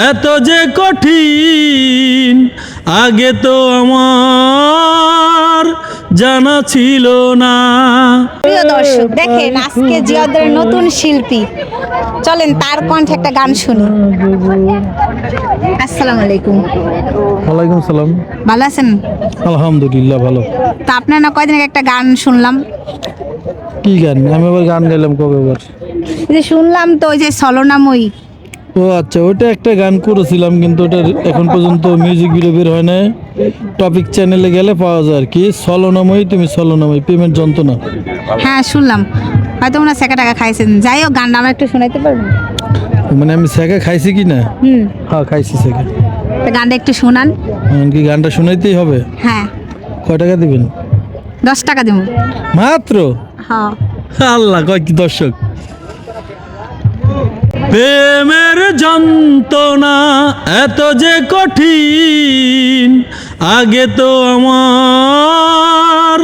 এত যে কঠিন আগে তো আমার জানা ছিল না। প্রিয় দর্শক দেখেন আজকে জিয়াদের নতুন শিল্পী, চলেন তার কণ্ঠে একটা গান শুনি। আসসালামু আলাইকুম, ওয়ালাইকুম সালাম। ভালো আছেন? আলহামদুলিল্লাহ ভালো। তো আপনার না কয়দিন আগে একটা গান শুনলাম, কি গান? আমি আবার গান গাইলাম কবে? আবার এই যে শুনলাম তো ওই যে ছলনাময়ী। ও আচ্ছা, ওটা একটা গান করেছিলাম কিন্তু ওটার এখন পর্যন্ত মিউজিক ভিডিও বের হয় না। টপিক চ্যানেলে গেলে পাওয়া যায় আর কি। ছলনাময়ী তুমি ছলনাময়ী, প্রেমের যন্ত্রণা। হ্যাঁ শুনলাম, হয়তো ওনার সেকা টাকা খাইছেন। যাই হোক গানটা আমরা একটু শোনাইতে পারবেন? মানে আমি সেকা খাইছি কি না? হ্যাঁ খাইছি সেকা। তো গানটা একটু শোনান। কি গানটা শুনাইতেই হবে? হ্যাঁ, কয় টাকা দিবেন? 10 টাকা দেবো। মাত্র? হ্যাঁ, আল্লাহ, কয় কি দর্শক। প্রেমের যন্ত্রণা এত যে কঠিন আগে তো আমার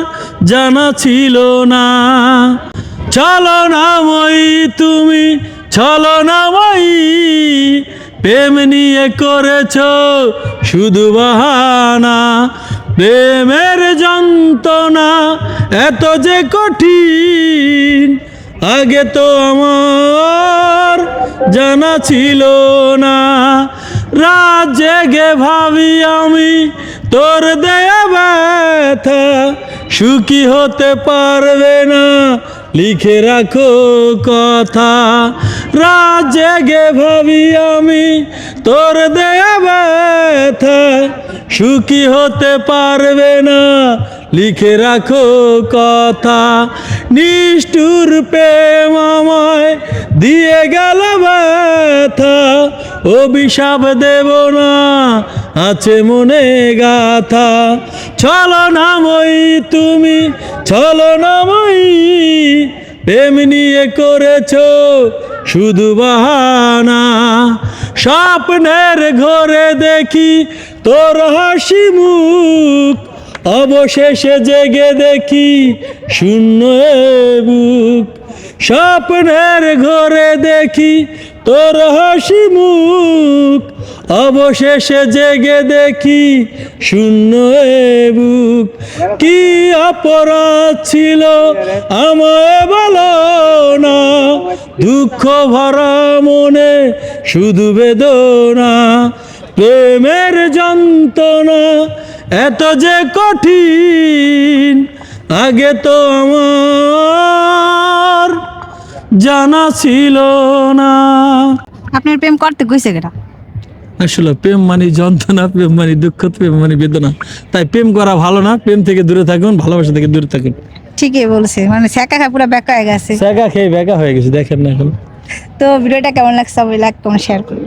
জানা ছিল না। ছলনাময়ী তুমি ছলনাময়ী, প্রেম নিয়ে করেছ শুধু বাহানা। প্রেমের যন্ত্রণা এত যে কঠিন আগে তো আমার জানা ছিল না। রাত জেগে ভাবি আমি তোর দেয়া ব্যথা, সুখী হতে পারবে না লিখে রাখো কথা। রাত জেগে ভাবি আমি তোর দেয়া ব্যথা, সুখী হতে পারবে না লিখে রাখো কথা। নিষ্ঠুর প্রেম আমায় দিয়ে গেল ব্যথা, অভিশাপ দেব না আছে মনে গাথা। ছলনাময়ী তুমি ছলনাময়ী, প্রেম নিয়ে করেছ শুধু বাহানা। স্বপ্নের ঘরে দেখি তোর হাসি মুখ, অবশেষে জেগে দেখি শূন্য এ বুক। স্বপ্নের ঘরে দেখি তোর হাসি মুখ, অবশেষে জেগে দেখি শূন্য এ বুক। কি অপরাধ ছিল আমায় বলো না, দুঃখ ভরা মনে শুধু বেদনা। প্রেমের যন্ত্রণা এত যে কঠিন আগে তো আমার জানা ছিল না। আপনার প্রেম করতে কইছে কেটা? আসলে প্রেম মানে যন্ত্রণা, প্রেম মানে দুঃখ, প্রেম মানে বেদনা। তাই প্রেম করা ভালো না। প্রেম থেকে দূরে থাকুন, ভালোবাসা থেকে দূরে থাকুন। ঠিকই বলছে, মানে সেকা খায় পুরো বেকা হয়ে গেছে। সেকা খেয়ে বেকা হয়ে গেছে, দেখেন না এখন। তো ভিডিওটা কেমন লাগছে সবাই লাইক কমেন্ট শেয়ার করুন।